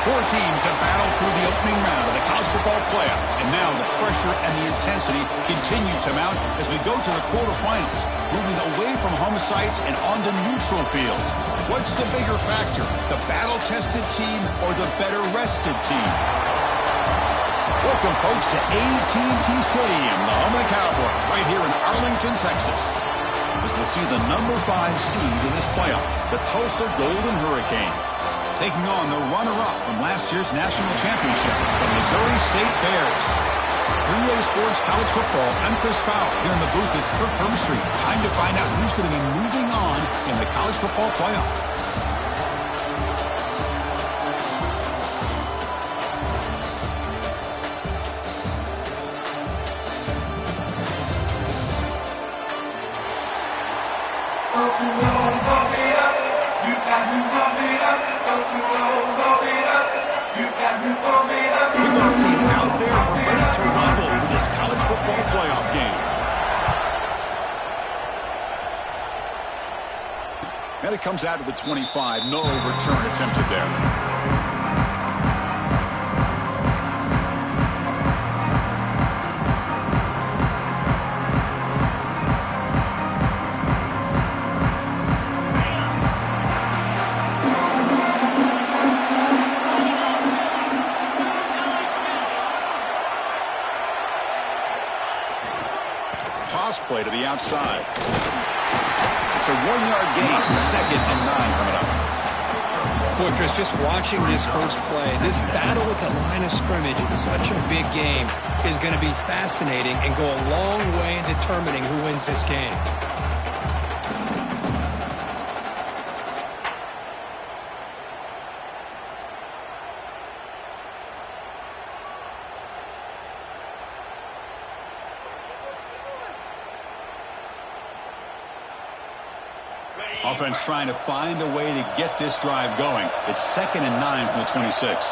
Four teams have battled through the opening round of the college football playoff, and now the pressure and the intensity continue to mount as we go to the quarterfinals, moving away from home sites and onto neutral fields. What's the bigger factor, the battle-tested team or the better-rested team? Welcome, folks, to AT&T Stadium, the home of the Cowboys, right here in Arlington, Texas, as we'll see the number 5 seed in this playoff, the Tulsa Golden Hurricane, taking on the runner-up from last year's national championship, the Mizzo St Bears. 3A Sports College Football, I'm Chris Fowler here in the booth at Kirk Street. Time to find out who's going to be moving on in the college football playoff. Kickoff team out there. We're ready to rumble for this college football playoff game. And it comes out to the 25. No return attempted there. Play to the outside. It's a 1-yard gain. 2nd and 9 coming up. Boy, Chris, just watching this first play, this battle at the line of scrimmage, it's such a big game, is going to be fascinating and go a long way in determining who wins this game. Offense trying to find a way to get this drive going. It's 2nd and 9 from the 26.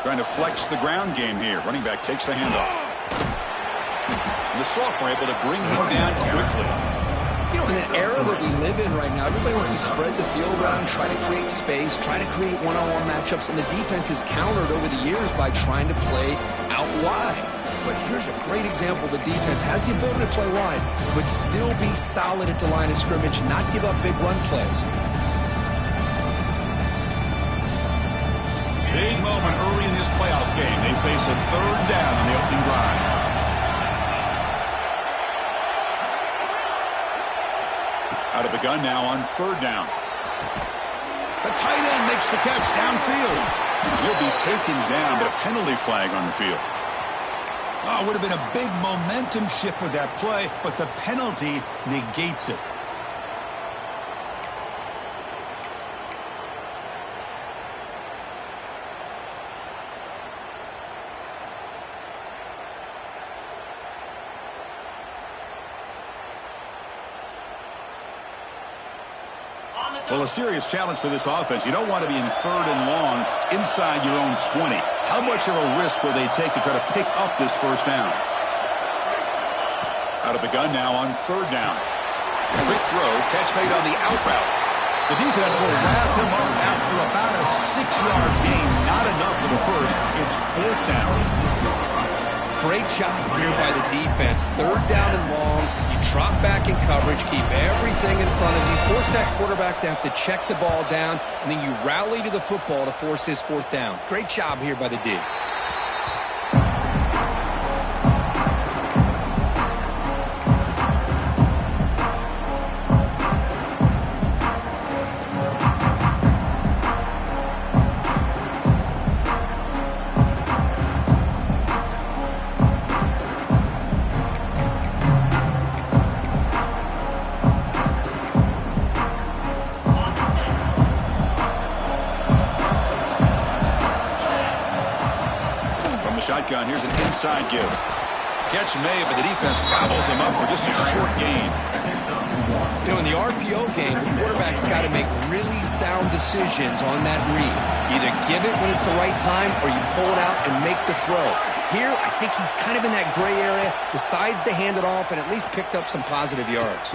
Trying to flex the ground game here. Running back takes the handoff. And the sophomore able to bring him down quickly. You know, in the era that we live in right now, everybody wants to spread the field around, try to create space, try to create one-on-one matchups, and the defense has countered over the years by trying to play out wide. But here's a great example. The defense has the ability to play wide, but still be solid at the line of scrimmage, not give up big run plays. Big moment early in this playoff game. They face a 3rd down on the opening drive. Out of the gun now on 3rd down. The tight end makes the catch downfield. He'll be taken down, but a penalty flag on the field. Oh, it would have been a big momentum shift with that play, but the penalty negates it. Well, a serious challenge for this offense. You don't want to be in 3rd and long inside your own 20. How much of a risk will they take to try to pick up this 1st down? Out of the gun now on 3rd down. Quick throw, catch made on the out route. The defense will wrap him up after about a 6-yard gain. Not enough for the first. It's 4th down. Great job here by the defense. 3rd down and long. You drop back in coverage, keep everything in front of you, force that quarterback to have to check the ball down, and then you rally to the football to force his 4th down. Great job here by the D. Shotgun, here's an inside give. Catch made, but the defense gobbles him up for just a short gain. You know, in the RPO game, the quarterback's got to make really sound decisions on that read. Either give it when it's the right time or you pull it out and make the throw. Here, I think he's kind of in that gray area, decides to hand it off and at least picked up some positive yards.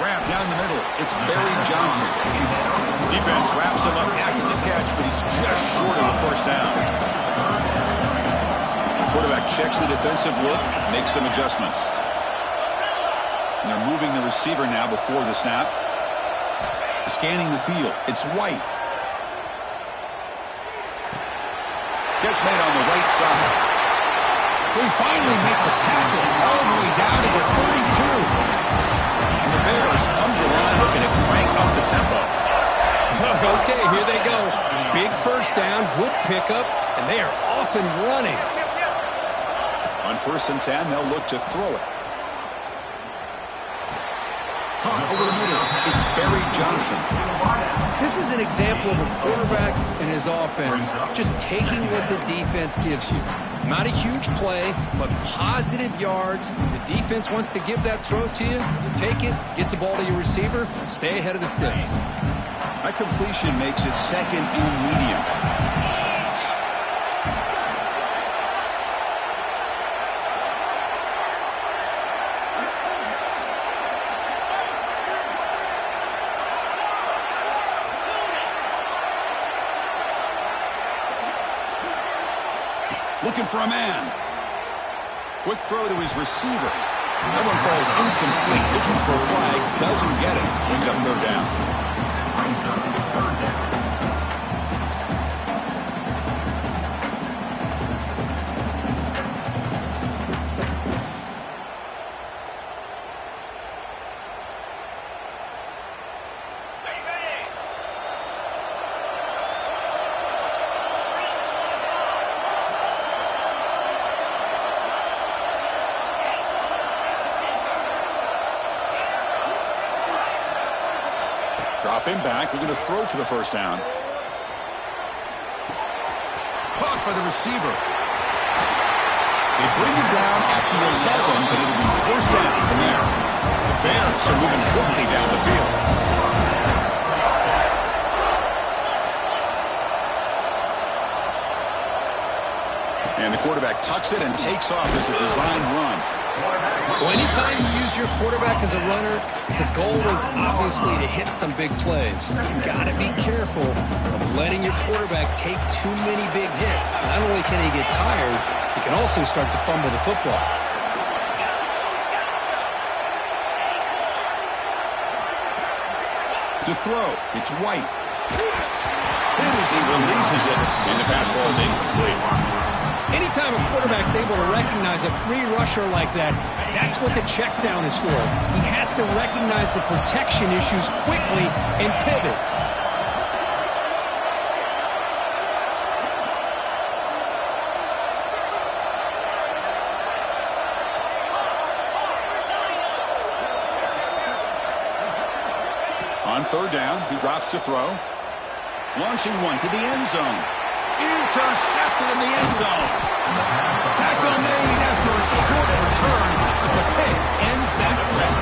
Grab down the middle. It's Barry Johnson. Defense wraps him up after the catch, but he's just short of a first down. Quarterback checks the defensive look, makes some adjustments. And they're moving the receiver now before the snap. Scanning the field. It's White. Catch made on the right side. We finally make the tackle all the way down to the 32. And the Bears come to the line looking to crank up the tempo. Okay, here they go. Big first down, good pickup, and they are off and running. On 1st and 10, they'll look to throw it. Over the middle, it's Barry Johnson. This is an example of a quarterback and his offense just taking what the defense gives you. Not a huge play, but positive yards. The defense wants to give that throw to you. You take it, get the ball to your receiver, stay ahead of the sticks. That completion makes it 2nd and medium. Looking for a man. Quick throw to his receiver. That one falls incomplete. Looking for a flag. Doesn't get it. Brings up 3rd down. Drop him back. We're going to throw for the first down. Caught by the receiver. They bring him down at the 11, but it'll be first down from there. The Bears are moving quickly down the field. And the quarterback tucks it and takes off as a design run. Well, anytime you use your quarterback as a runner, the goal is obviously to hit some big plays. You've got to be careful of letting your quarterback take too many big hits. Not only can he get tired, he can also start to fumble the football. To throw, it's White. Hit as he releases it, and the pass ball is incomplete. Anytime a quarterback's able to recognize a free rusher like that, that's what the check down is for. He has to recognize the protection issues quickly and pivot. On 3rd down, he drops to throw. Launching one to the end zone. Intercepted in the end zone. Tackle made after a short return, but the pick ends that play.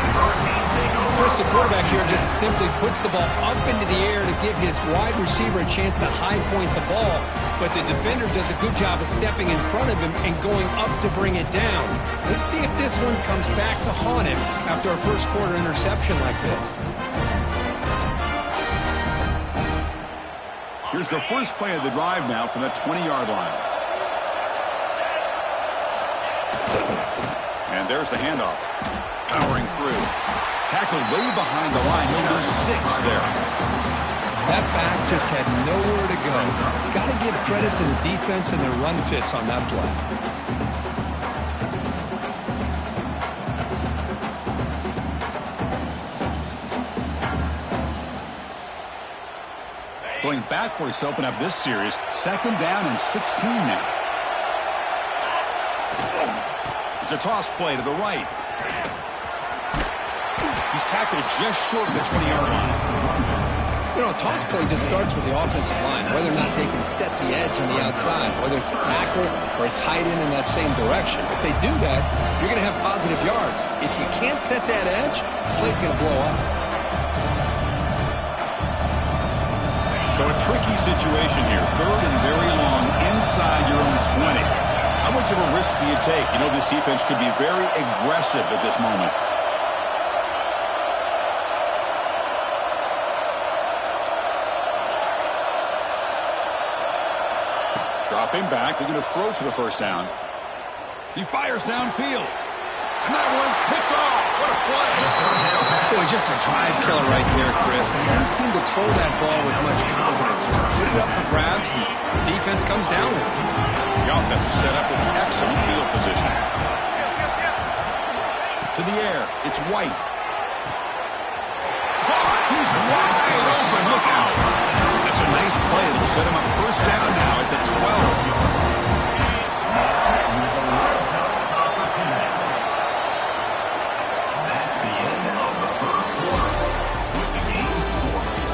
First, the quarterback here just simply puts the ball up into the air to give his wide receiver a chance to high point the ball, but the defender does a good job of stepping in front of him and going up to bring it down. Let's see if this one comes back to haunt him after a first quarter interception like this. Here's the first play of the drive now from the 20-yard line. And there's the handoff. Powering through. Tackled way behind the line. He'll lose 6 there. That back just had nowhere to go. Got to give credit to the defense and their run fits on that play. Going backwards to open up this series. 2nd down and 16 now. It's a toss play to the right. He's tackled just short of the 20-yard line. You know, a toss play just starts with the offensive line, whether or not they can set the edge on the outside, whether it's a tackle or a tight end in that same direction. If they do that, you're going to have positive yards. If you can't set that edge, the play's going to blow up. So a tricky situation here. 3rd and very long inside your own 20. How much of a risk do you take? You know, this defense could be very aggressive at this moment. Dropping back. They're going to throw for the first down. He fires downfield. And that one's picked off. What a play. Boy, just a drive killer right there, Chris. And he doesn't seem to throw that ball with much confidence. Just put it up for grabs, and the defense comes down with it. The offense is set up with excellent field position. To the air. It's White. Caught. He's wide open. Look out. That's a nice play. It'll set him up first down now at the 12.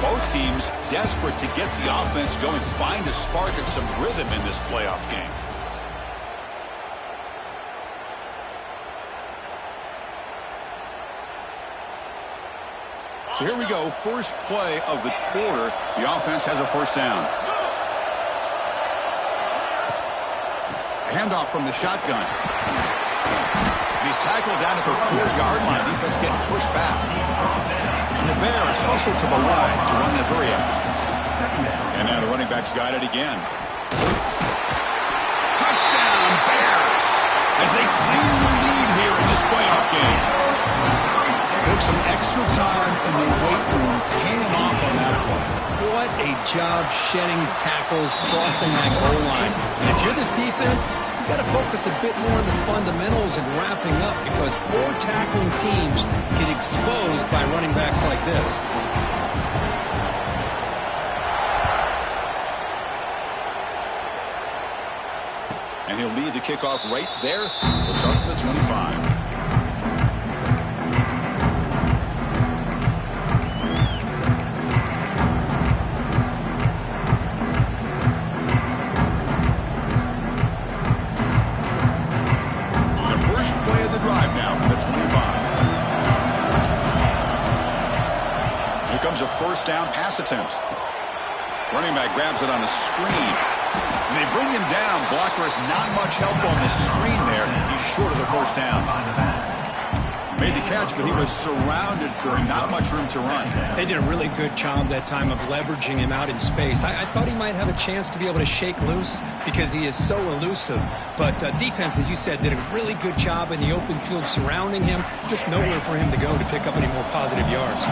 Both teams desperate to get the offense going, find a spark and some rhythm in this playoff game. So here we go, first play of the quarter. The offense has a first down. A handoff from the shotgun. He's tackled down at the 4-yard line. Defense getting pushed back. And the Bears hustle to the line to run that hurry up. And now the running back's got it again. Touchdown, Bears! As they claim the lead here in this playoff game. Took some extra time in the weight room, paying off on that play. What a job shedding tackles, crossing that goal line. And if you're this defense, you've got to focus a bit more on the fundamentals and wrapping up, because poor tackling teams get exposed by running backs like this. And he'll lead the kickoff right there. We'll start at the 25. A first down pass attempt. Running back grabs it on a screen. And they bring him down. Blocker has not much help on the screen there. He's short of the first down. Made the catch, but he was surrounded, Curry. Not much room to run. They did a really good job that time of leveraging him out in space. I thought he might have a chance to be able to shake loose because he is so elusive. But defense, as you said, did a really good job in the open field surrounding him. Just nowhere for him to go to pick up any more positive yards.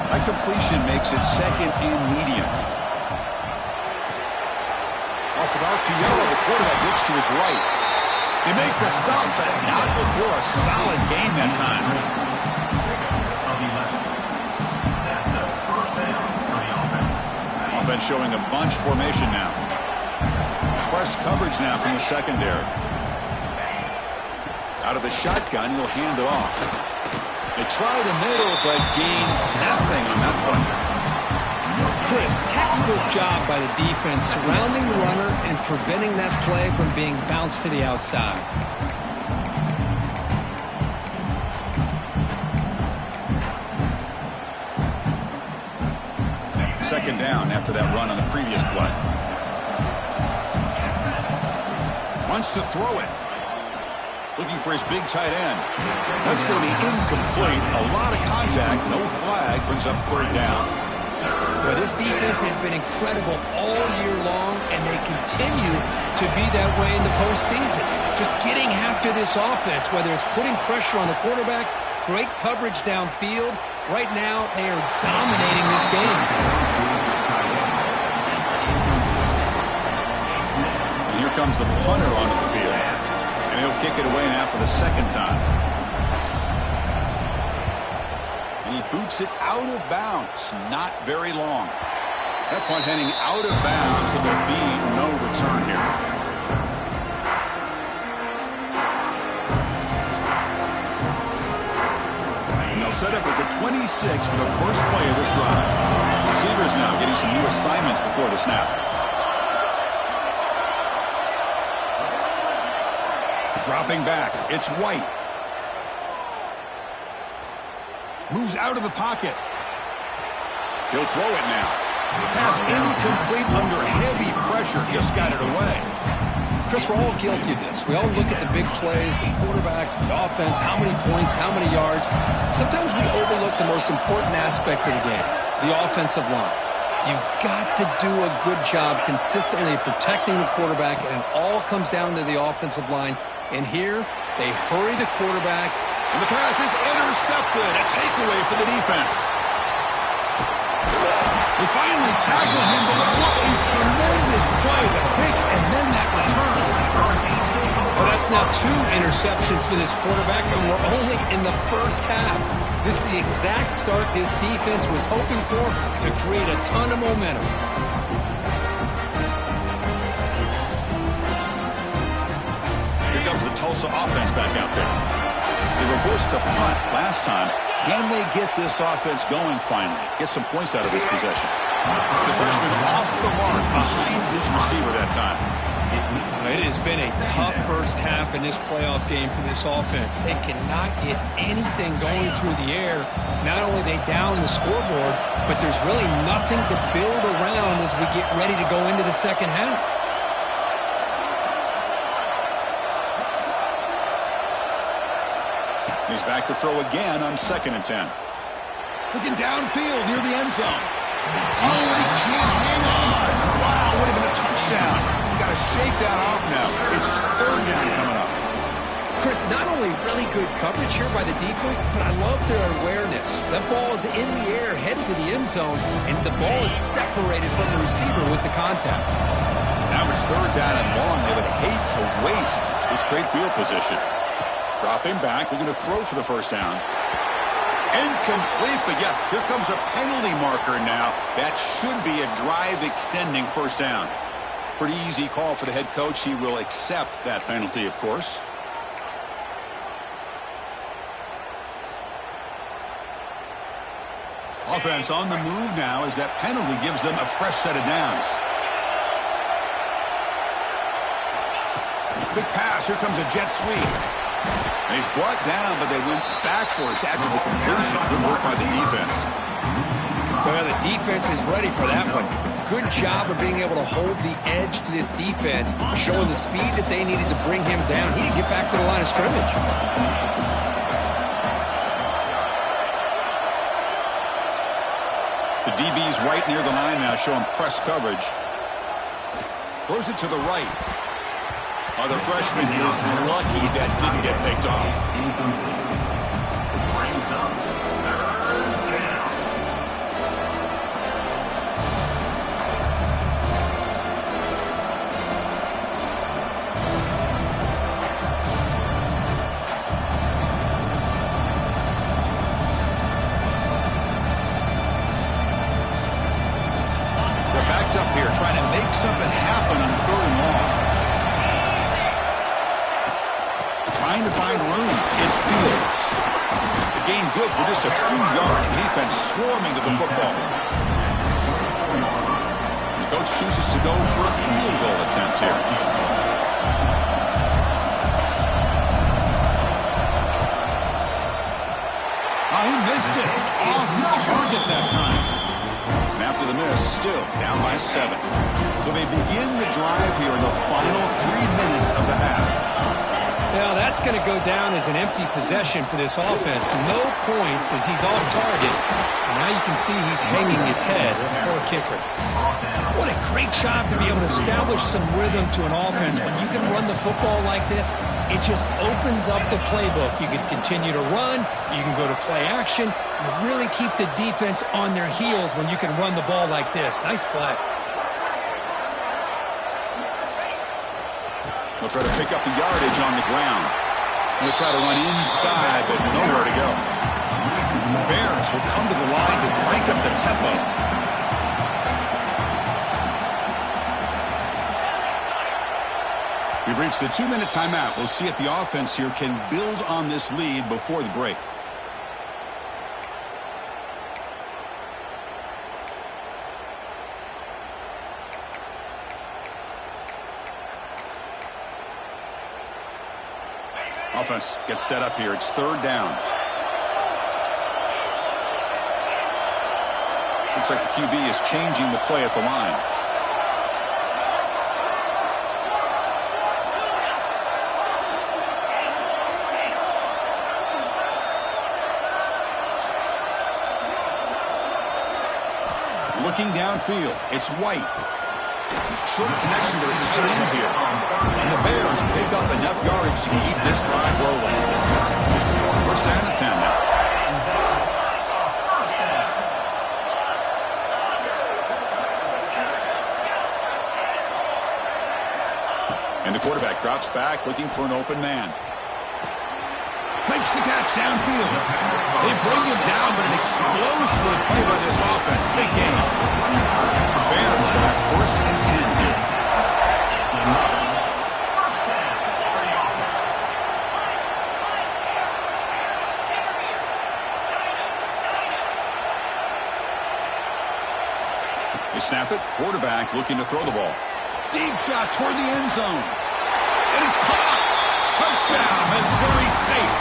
That completion makes it second and medium. Off of RPO, the quarterback looks to his right. They make the stop, but not before a solid gain that time. Offense showing a bunch formation now. Press coverage now from the secondary. Out of the shotgun, he'll hand it off. They try the middle, but gain nothing on that point. Chris, textbook job by the defense surrounding the runner and preventing that play from being bounced to the outside. Second down after that run on the previous play. Wants to throw it. Looking for his big tight end. That's going to be incomplete. A lot of contact. No flag. Brings up third down. Well, this defense has been incredible all year long, and they continue to be that way in the postseason. Just getting after this offense, whether it's putting pressure on the quarterback, great coverage downfield. Right now, they are dominating this game. And here comes the punter onto the field. And he'll kick it away now for the second time. And he boots it out of bounds. Not very long. That punt heading out of bounds, so there'll be no return here. And they'll set up at the 26 for the first play of this drive. Receivers now getting some new assignments before the snap. Dropping back, it's White. Moves out of the pocket. He'll throw it now. Pass incomplete under heavy pressure. Just got it away. Chris, we're all guilty of this. We all look at the big plays, the quarterbacks, the offense, how many points, how many yards. Sometimes we overlook the most important aspect of the game, the offensive line. You've got to do a good job consistently protecting the quarterback, and it all comes down to the offensive line. And here, they hurry the quarterback. And the pass is intercepted. A takeaway for the defense. They finally tackle him, but what a tremendous play. The pick and then that return. Well, that's now 2 interceptions for this quarterback, and we're only in the first half. This is the exact start this defense was hoping for to create a ton of momentum. Here comes the Tulsa offense back out there. They were forced to punt last time. Can they get this offense going finally? Get some points out of this possession. The freshman off the mark behind his receiver that time. It has been a tough first half in this playoff game for this offense. They cannot get anything going through the air. Not only they down the scoreboard, but there's really nothing to build around as we get ready to go into the second half. He's back to throw again on 2nd and 10. Looking downfield near the end zone. Oh, and he can't hang on. Wow, would have been a touchdown. You got to shake that off now. It's 3rd down coming up. Chris, not only really good coverage here by the defense, but I love their awareness. That ball is in the air, headed to the end zone, and the ball is separated from the receiver with the contact. Now it's 3rd down and long. They would hate to waste this great field position. Dropping back, they're going to throw for the 1st down. Incomplete, but yeah, here comes a penalty marker now. That should be a drive-extending 1st down. Pretty easy call for the head coach. He will accept that penalty, of course. Offense on the move now as that penalty gives them a fresh set of downs. Big pass. Here comes a jet sweep. And he's brought down, but they went backwards after the completion. Good work by the defense. Well, the defense is ready for that one. Good job of being able to hold the edge to this defense, showing the speed that they needed to bring him down. He didn't get back to the line of scrimmage. The DB's right near the line now, showing press coverage. Throws it to the right. Oh, the freshman is lucky that didn't get picked off. They're backed up here, trying to make something happen on 3rd and long. Trying to find room. It's Fields. The gain good for just a few yards. The defense swarming to the football. The coach chooses to go for a field goal attempt here. Oh, he missed it. Off target that time. And after the miss, still down by 7. So they begin the drive here in the final 3 minutes of the half. Now, that's going to go down as an empty possession for this offense. No points as he's off target. And now you can see he's hanging his head for a kicker. What a great job to be able to establish some rhythm to an offense. When you can run the football like this, it just opens up the playbook. You can continue to run. You can go to play action. You really keep the defense on their heels when you can run the ball like this. Nice play. They'll try to pick up the yardage on the ground. They'll try to run inside, but nowhere to go. The Bears will come to the line to break up the tempo. We've reached the 2-minute timeout. We'll see if the offense here can build on this lead before the break. Offense gets set up here. It's 3rd down. Looks like the QB is changing the play at the line. Looking downfield, it's White. Short connection to the tight end here. And the Bears pick up enough yardage to keep this drive rolling. First down and 10 now. And the quarterback drops back, looking for an open man. Makes the catch downfield. They bring him down, but an explosive play by this offense. Big game. The Bears have first and 10 here. They snap it. Quarterback looking to throw the ball. Deep shot toward the end zone. And it's caught. Touchdown, Mizzo State.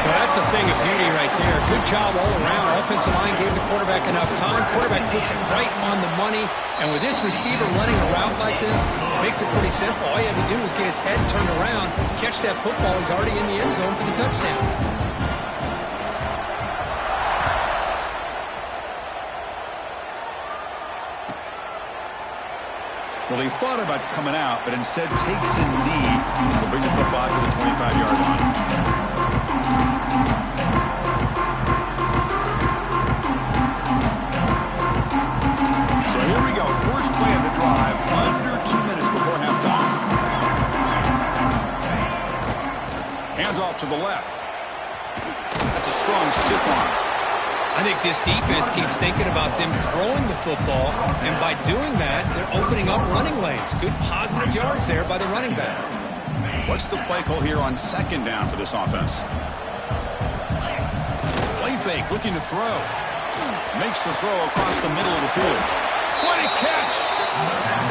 Well, that's a thing of beauty right there. Good job all around. Offensive line gave the quarterback enough time. Quarterback puts it right on the money. And with this receiver running a route like this, makes it pretty simple. All you had to do was get his head turned around, catch that football. He's already in the end zone for the touchdown. Well, he thought about coming out, but instead takes a knee. Will bring the football to the 25-yard line. So here we go. First play of the drive, under 2 minutes before halftime. Hands off to the left. That's a strong stiff arm. I think this defense keeps thinking about them throwing the football, and by doing that, they're opening up running lanes. Good positive yards there by the running back. What's the play call here on second down for this offense? Play fake, looking to throw. Makes the throw across the middle of the field. What a catch!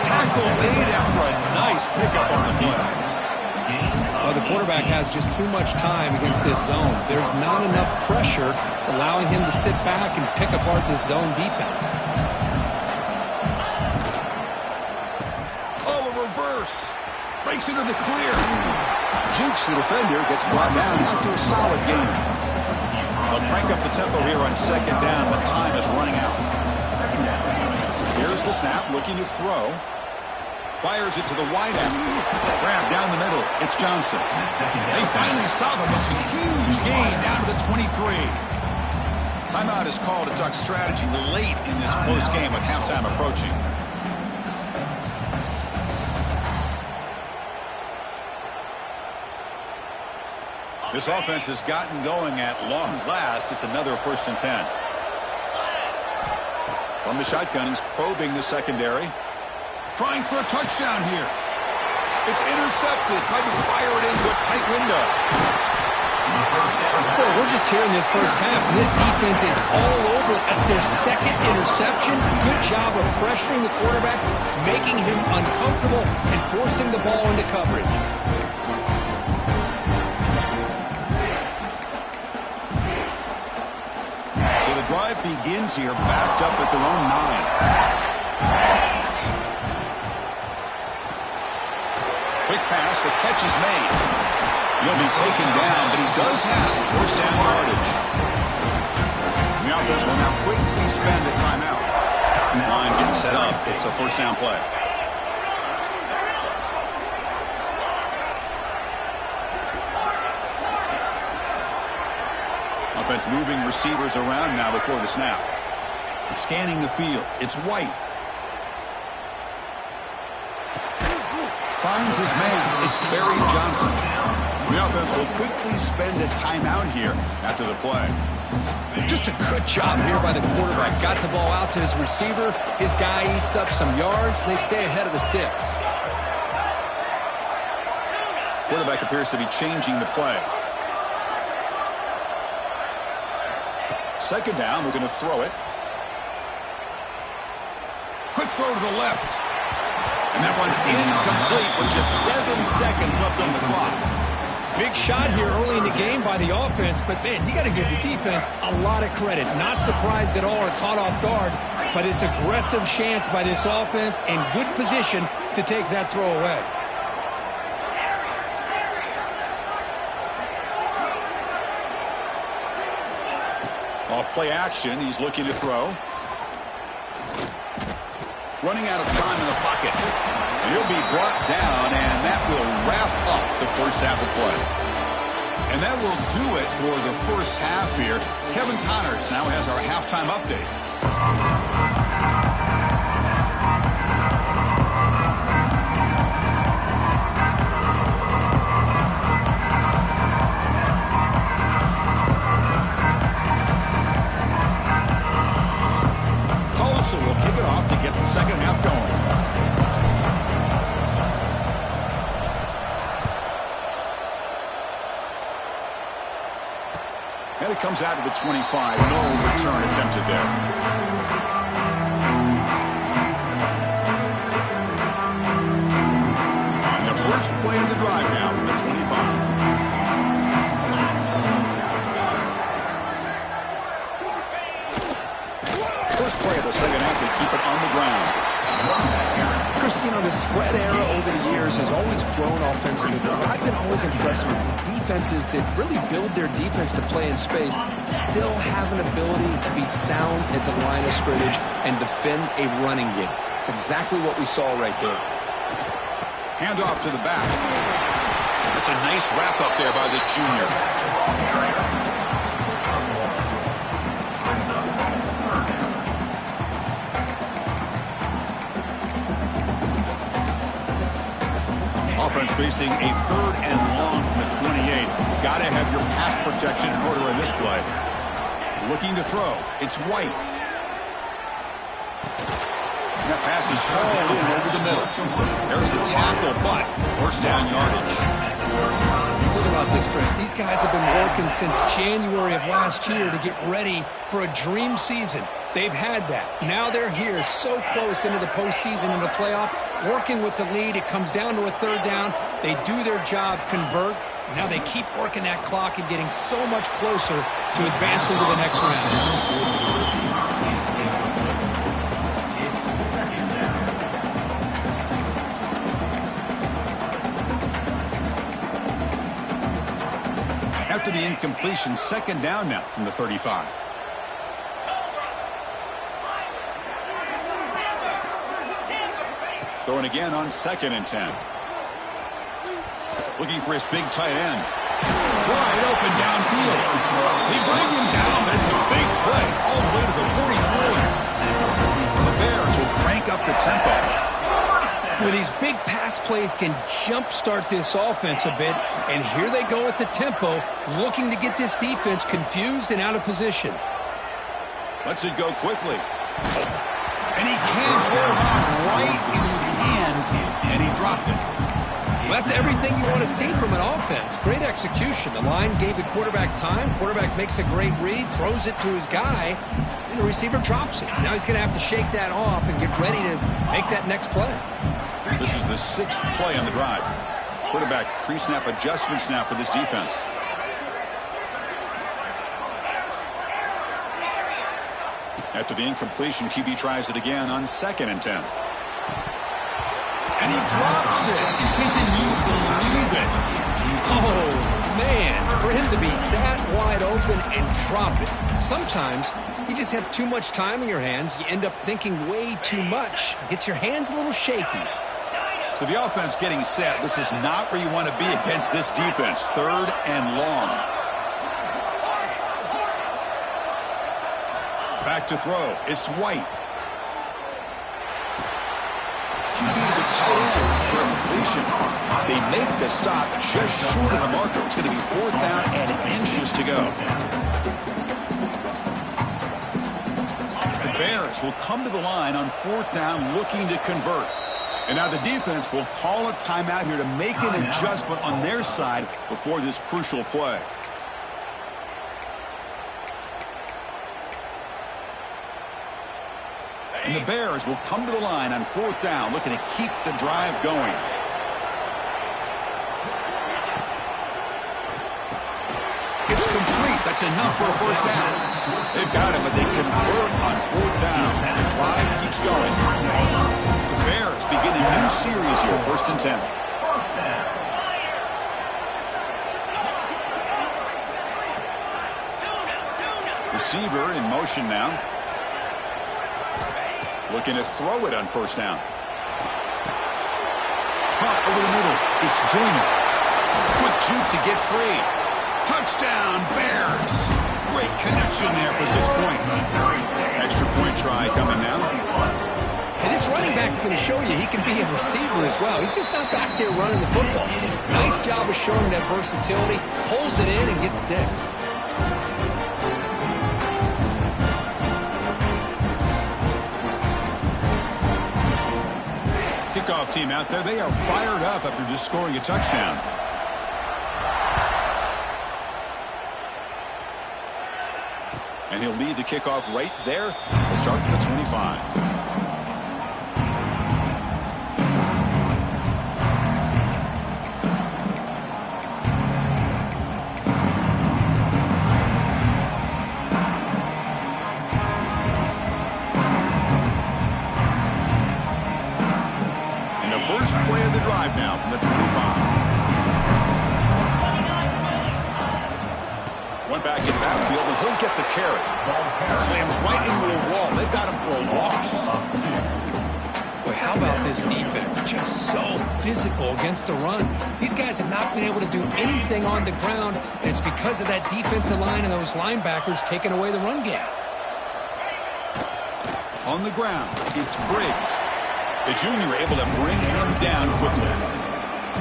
Tackle made after a nice pickup on the play. Well, the quarterback has just too much time against this zone. There's not enough pressure to allowing him to sit back and pick apart this zone defense. Oh, a reverse. Breaks into the clear. Jukes the defender, gets brought down after a solid game. They'll crank up the tempo here on second down, but time is running out. Here's the snap, looking to throw. Fires it to the wide end. Grab down the middle. It's Johnson. They finally stop him. It's a huge gain down to the 23. Timeout is called to talk strategy late in this close game with halftime approaching. This offense has gotten going at long last. It's another first and 10. From the shotgun, he's probing the secondary. Trying for a touchdown here. It's intercepted. Tried to fire it into a tight window. Well, we're just here in this first half, and this defense is all over. That's their second interception. Good job of pressuring the quarterback, making him uncomfortable, and forcing the ball into coverage. So the drive begins here, backed up at their own 9. Quick pass, the catch is made. He'll be taken down, but he does have first down yardage. The offense will now quickly spend a timeout. This line getting set up. It's a first down play. Offense moving receivers around now before the snap. Scanning the field. It's White. Finds his man. It's Barry Johnson. The offense will quickly spend a timeout here after the play. Just a good job here by the quarterback. Got the ball out to his receiver. His guy eats up some yards. They stay ahead of the sticks. Quarterback appears to be changing the play. Second down, we're going to throw it. Quick throw to the left. And that one's incomplete with just 7 seconds left on the clock. Big shot here early in the game by the offense, but, man, you got to give the defense a lot of credit. Not surprised at all or caught off guard, but it's aggressive chance by this offense and good position to take that throw away. Off play action, he's looking to throw. running out of time in the pocket. And he'll be brought down, and that will wrap up the first half of play. And that will do it for the first half here. Kevin Connors now has our halftime update. Tulsa will kick it off to get the second half going. And it comes out to the 25. No return attempted there. And the first play of the drive now from the 25. First play of the second half, they keep it on the ground. Christine, the spread era over the years has always grown offensively, but I've been always impressed with defenses that really build their defense to play in space, still have an ability to be sound at the line of scrimmage and defend a running game. It's exactly what we saw right there. Handoff to the back. That's a nice wrap up there by the junior. Offense facing a third and long from the 28. Got to have your pass protection in order in this play. Looking to throw. It's White. And that pass is hauled in over the middle. There's the tackle, but first down yardage. Think about this, Chris. These guys have been working since January of last year to get ready for a dream season. They've had that. Now they're here so close into the postseason and the playoff, working with the lead. It comes down to a third down. They do their job, convert. Now they keep working that clock and getting so much closer to advancing to the next round. After the incompletion, second down now from the 35. Throwing again on 2nd and 10. Looking for his big tight end. Wide open downfield. They bring him down, but it's a big play all the way to the 43. The Bears will crank up the tempo. With these big pass plays can jumpstart this offense a bit, and here they go at the tempo, looking to get this defense confused and out of position. Lets it go quickly. And he can't hold on right in his hands, and he dropped it. Well, that's everything you want to see from an offense. Great execution. The line gave the quarterback time. Quarterback makes a great read, throws it to his guy, and the receiver drops it. Now he's going to have to shake that off and get ready to make that next play. This is the 6th play on the drive. Quarterback pre-snap adjustments now for this defense. After the incompletion, QB tries it again on 2nd and 10. And he drops it. Can you believe it? Oh, man. For him to be that wide open and drop it. Sometimes you just have too much time in your hands. You end up thinking way too much. Gets your hands a little shaky. So the offense getting set. This is not where you want to be against this defense. 3rd and long. Back to throw. It's White. QB to the tight end for a completion. They make the stop just short of the marker. It's going to be 4th down and inches to go. The Bears will come to the line on 4th down looking to convert. And now the defense will call a timeout here to make an adjustment on their side before this crucial play. And the Bears will come to the line on 4th down, looking to keep the drive going. It's complete. That's enough for a first down. They've got it, but they convert on 4th down. And the drive keeps going. The Bears begin a new series here, 1st and 10. Receiver in motion now. Looking to throw it on first down. Caught over the middle. It's Joyner. Quick juke to get free. Touchdown, Bears. Great connection there for 6 points. Extra point try coming now. And this running back's going to show you he can be a receiver as well. He's just not back there running the football. Nice job of showing that versatility. Pulls it in and gets 6. Kickoff team out there. They are fired up after just scoring a touchdown. And he'll lead the kickoff right there. He'll start from the 25. And the first play of the drive now from the 25. One back into that field, and he'll get the carry. Slams right into a wall. They've got him for a loss. Boy, how about this defense? Just so physical against the run. These guys have not been able to do anything on the ground, and it's because of that defensive line and those linebackers taking away the run game. On the ground, it's Briggs. The junior able to bring him down quickly.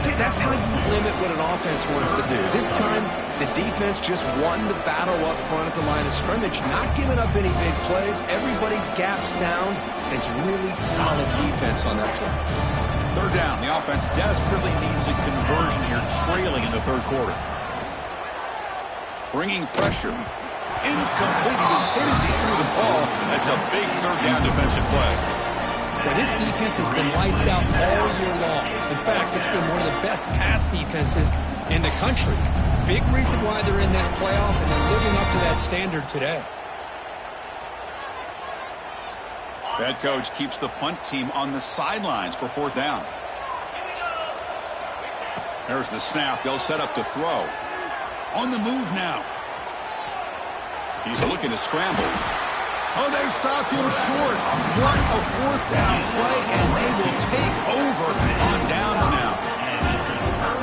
See, that's how you limit what an offense wants to do. This time, the defense just won the battle up front at the line of scrimmage, not giving up any big plays. Everybody's gap sound. It's really solid defense on that play. Third down. The offense desperately needs a conversion here, trailing in the third quarter. Bringing pressure. Incomplete. He just hit his head through the ball. That's a big third down defensive play. Well, this defense has been lights out all year long. In fact, it's been one of the best pass defenses in the country. Big reason why they're in this playoff, and they're living up to that standard today. Head coach keeps the punt team on the sidelines for fourth down. There's the snap. They'll set up to throw. On the move now. He's looking to scramble. Oh, they've stopped him short. What a fourth down play, and they will take over on downs now.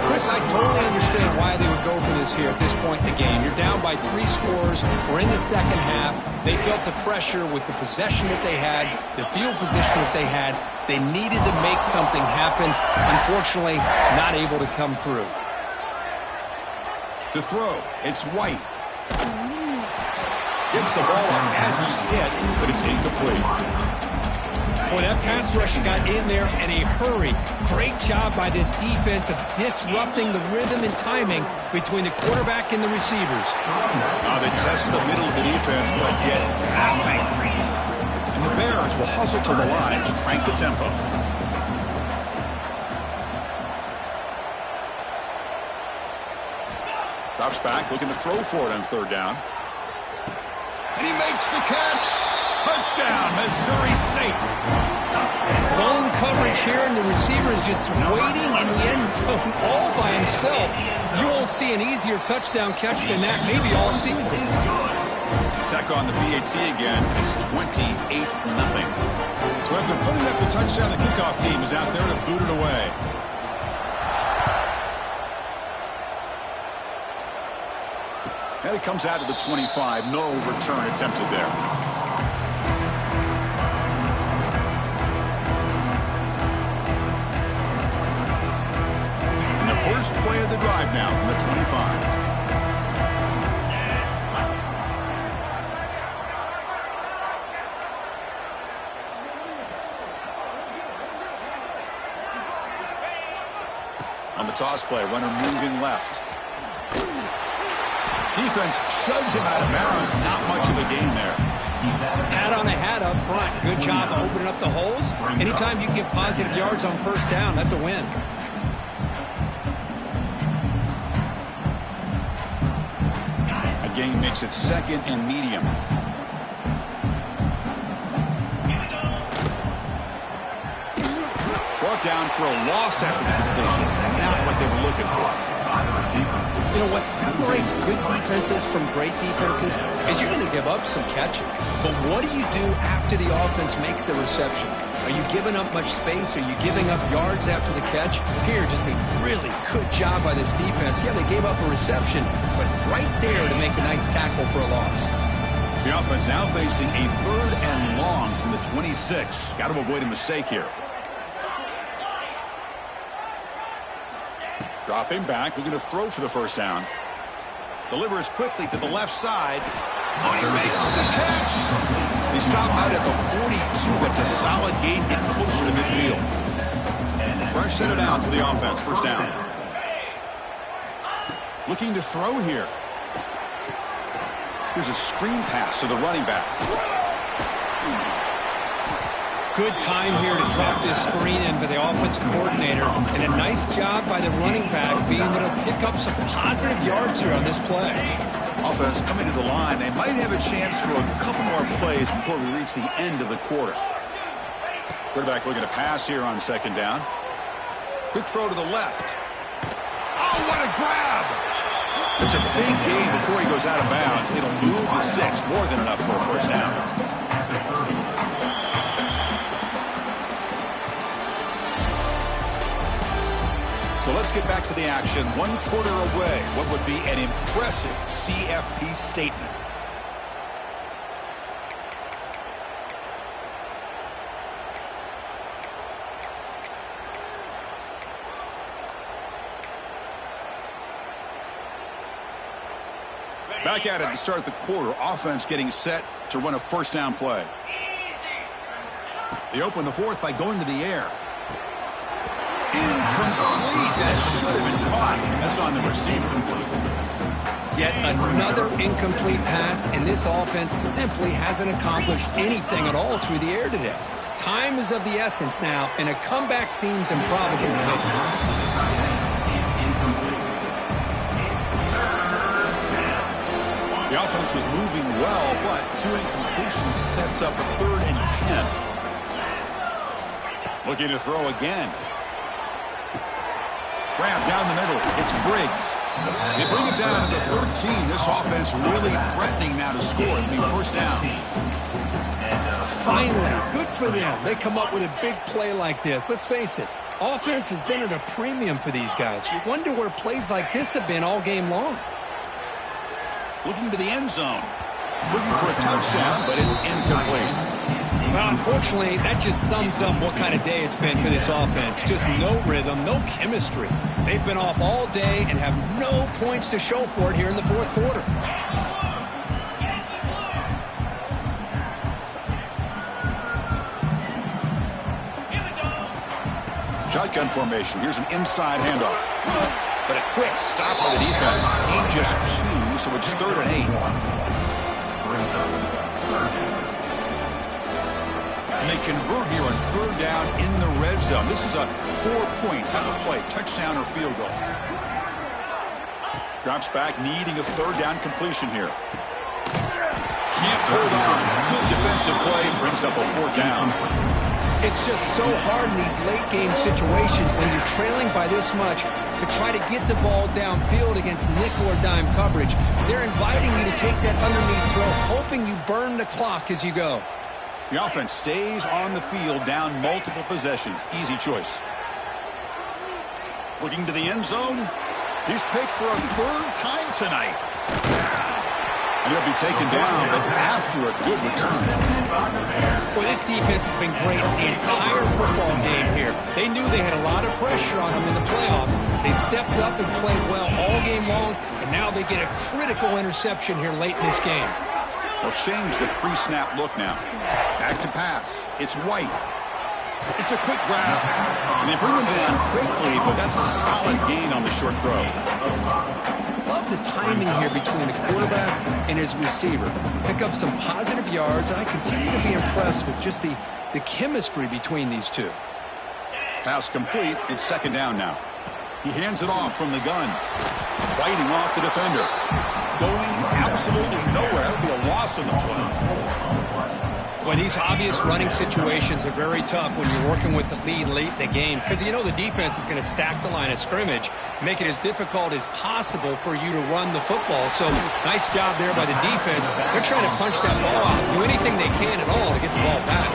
Chris, I totally understand why they would go for this here at this point in the game. You're down by 3 scores. We're in the second half. They felt the pressure with the possession that they had, the field position that they had. They needed to make something happen. Unfortunately, not able to come through. To throw, it's White. Gets the ball up as he's hit, but it's incomplete. Boy, that pass rush got in there in a hurry. Great job by this defense of disrupting the rhythm and timing between the quarterback and the receivers. They test the middle of the defense, but get nothing. And the Bears will hustle to the line to crank the tempo. Drops back, looking to throw for it on third down. And he makes the catch. Touchdown, Mizzo State. Lone coverage here, and the receiver is just waiting in the end zone all by himself. You won't see an easier touchdown catch than that maybe all season. Tech on the PAT again. It's 28-0. So after putting up the touchdown, the kickoff team is out there to boot it away. And it comes out of the 25. No return attempted there. And the first play of the drive now from the 25. On the toss play, runner moving left. Defense shoves him out of bounds. Not much of a gain there. Hat on a hat up front. Good job opening up the holes. Anytime you can get positive yards on first down, that's a win. A gain makes it second and medium. Brought down for a loss after the completion. Not what they were looking for. You know, what separates good defenses from great defenses is you're going to give up some catching. But what do you do after the offense makes the reception? Are you giving up much space? Are you giving up yards after the catch? Here, just a really good job by this defense. Yeah, they gave up a reception, but right there to make a nice tackle for a loss. The offense now facing a 3rd and long from the 26. Got to avoid a mistake here. Dropping back, looking to throw for the first down. Delivers quickly to the left side. Oh, he makes the catch. They stop out at the 42. That's a solid gain, getting closer to midfield. Fresh set it down to the offense, first down. Looking to throw here. Here's a screen pass to the running back. Good time here to drop this screen in for the offensive coordinator, and a nice job by the running back being able to pick up some positive yards here on this play. Offense coming to the line. They might have a chance for a couple more plays before we reach the end of the quarter. Quarterback looking to pass here on second down. Quick throw to the left. Oh, what a grab! It's a big gain before he goes out of bounds. It'll move the sticks more than enough for a first down. So let's get back to the action. 1 quarter away. What would be an impressive CFP statement? Back at it to start the quarter. Offense getting set to run a first down play. They open the 4th by going to the air. Incomplete. That should have been caught. That's on the receiver. Yet another incomplete pass, and this offense simply hasn't accomplished anything at all through the air today. Time is of the essence now, and a comeback seems improbable to me. The offense was moving well, but 2 incompletions sets up a 3rd and 10. Looking to throw again. Grab down the middle. It's Briggs. They bring it down to the 13. This offense really threatening now to score. It'll be first down. Finally, good for them. They come up with a big play like this. Let's face it, offense has been at a premium for these guys. You wonder where plays like this have been all game long. Looking to the end zone. Looking for a touchdown, but it's incomplete. Well, unfortunately, that just sums up what kind of day it's been for this offense. Just no rhythm, no chemistry. They've been off all day and have no points to show for it here in the 4th quarter. Shotgun formation. Here's an inside handoff. But a quick stop by the defense. Gain just 2, so it's 3rd and 8. And they convert here on 3rd down in the red zone. This is a 4-point type of play, touchdown or field goal. Drops back, needing a 3rd down completion here. Can't hold on. Good defensive play, brings up a 4th down. It's just so hard in these late-game situations when you're trailing by this much to try to get the ball downfield against nickel or dime coverage. They're inviting you to take that underneath throw, hoping you burn the clock as you go. The offense stays on the field, down multiple possessions. Easy choice. Looking to the end zone. He's picked for a 3rd time tonight. And he'll be taken down, but after a good return. Well, this defense has been great the entire football game here. They knew they had a lot of pressure on them in the playoff. They stepped up and played well all game long, and now they get a critical interception here late in this game. They'll change the pre-snap look now. Back to pass. It's White. It's a quick grab. And they bring him down quickly, but that's a solid gain on the short throw. Love the timing here between the quarterback and his receiver. Pick up some positive yards, and I continue to be impressed with just the chemistry between these two. Pass complete. It's 2nd down now. He hands it off from the gun. Fighting off the defender. Going absolutely nowhere. That would be a loss in the play. Well, these obvious running situations are very tough when you're working with the lead late in the game because you know the defense is going to stack the line of scrimmage, make it as difficult as possible for you to run the football. So nice job there by the defense. They're trying to punch that ball out, do anything they can at all to get the ball back.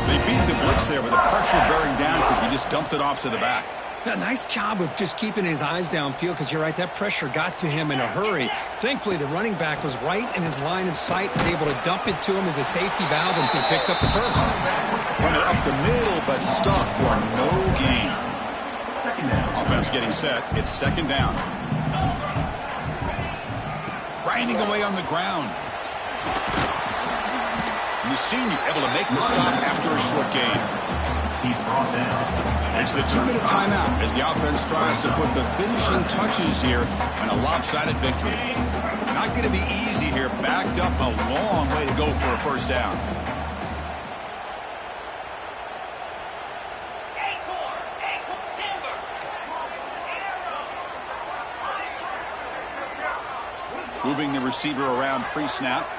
They beat the blitz there, but the pressure bearing down because he just dumped it off to the back. A nice job of just keeping his eyes downfield because you're right, that pressure got to him in a hurry. Thankfully, the running back was right in his line of sight, was able to dump it to him as a safety valve, and he picked up the first. Runner up the middle, but stuffed for no gain. Offense getting set. It's second down. Grinding away on the ground. And the senior able to make the stop after a short gain. It's the 2-minute timeout as the offense tries to put the finishing touches here on a lopsided victory. Not going to be easy here. Backed up a long way to go for a first down. Moving the receiver around pre-snap.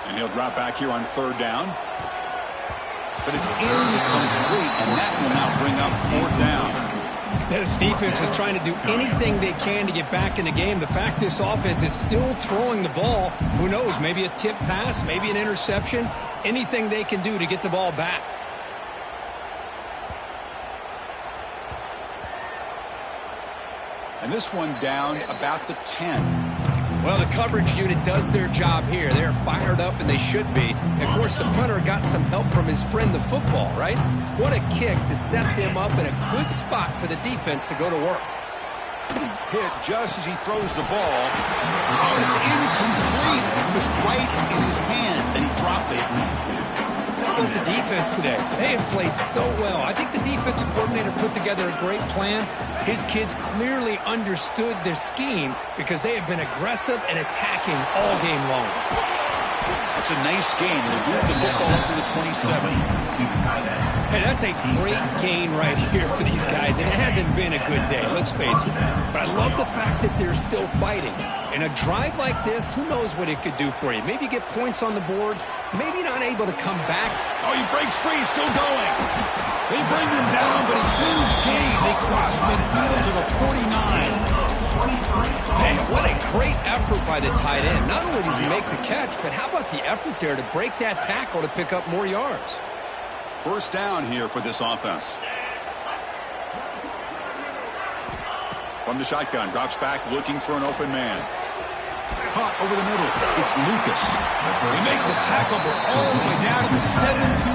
And he'll drop back here on third down. But it's incomplete, and that will now bring up fourth down. This defense is trying to do anything they can to get back in the game. The fact this offense is still throwing the ball, who knows, maybe a tip pass, maybe an interception, anything they can do to get the ball back. And this one down about the 10. Well, the coverage unit does their job here. They're fired up, and they should be. Of course, the punter got some help from his friend, the football, right? What a kick to set them up in a good spot for the defense to go to work. Hit just as he throws the ball. Oh, it's incomplete. It was right in his hands, and he dropped it. How about the defense today? They have played so well. I think the defensive coordinator put together a great plan. His kids clearly understood their scheme because they have been aggressive and attacking all game long. That's a nice game. They move the football up to the 27. Hey, that's a great gain right here for these guys. And it hasn't been a good day, let's face it. But I love the fact that they're still fighting. In a drive like this, who knows what it could do for you? Maybe get points on the board, maybe not able to come back. Oh, he breaks free, still going. They bring him down, but a huge gain. They cross midfield to the 49. Hey, what a great effort by the tight end. Not only does he make the catch, but how about the effort there to break that tackle to pick up more yards? First down here for this offense. From the shotgun, drops back looking for an open man. Caught over the middle. It's Lucas. They make the tackle, but all the way down to the 17.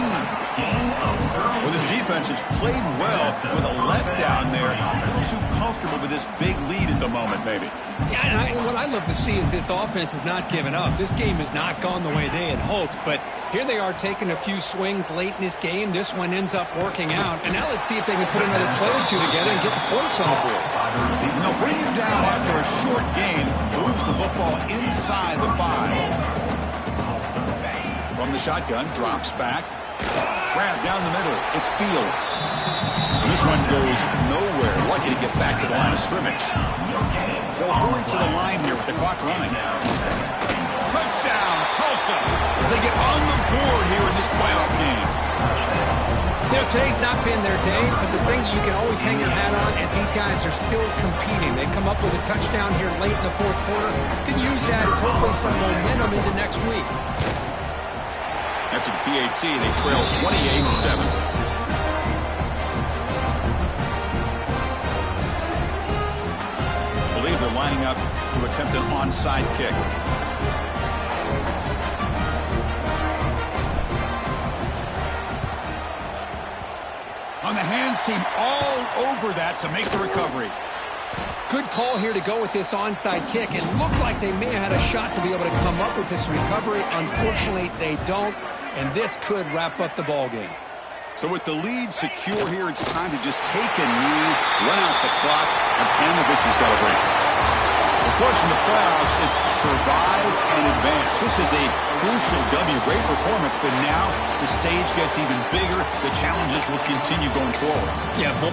Well, this defense has played well with a letdown there. A little too comfortable with this big lead at the moment, maybe. Yeah, and what I love to see is this offense has not given up. This game has not gone the way they had hoped, but here they are taking a few swings late in this game. This one ends up working out, and now let's see if they can put another play or two together and get the points on the board. No, bring him down after a short game. Moves the football inside the 5. From the shotgun, drops back. Grab down the middle. It's Fields. This one goes nowhere. Lucky to get back to the line of scrimmage. They'll hurry to the line here with the clock running. Touchdown, Tulsa, as they get on the board here in this playoff game. You know, today's not been their day, but the thing you can always hang your hat on is these guys are still competing. They come up with a touchdown here late in the fourth quarter. You can use that as hopefully some momentum into next week. After the PAT, they trail 28-7. I believe they're lining up to attempt an onside kick. On the hands team all over that to make the recovery. Good call here to go with this onside kick. It looked like they may have had a shot to be able to come up with this recovery. Unfortunately, they don't, and this could wrap up the ball game. So with the lead secure here, it's time to just take a knee, run out the clock, and plan the victory celebration. Of course, in the playoffs, it's survive and advance. This is a crucial W. Great performance, but now the stage gets even bigger. The challenges will continue going forward. Yeah, but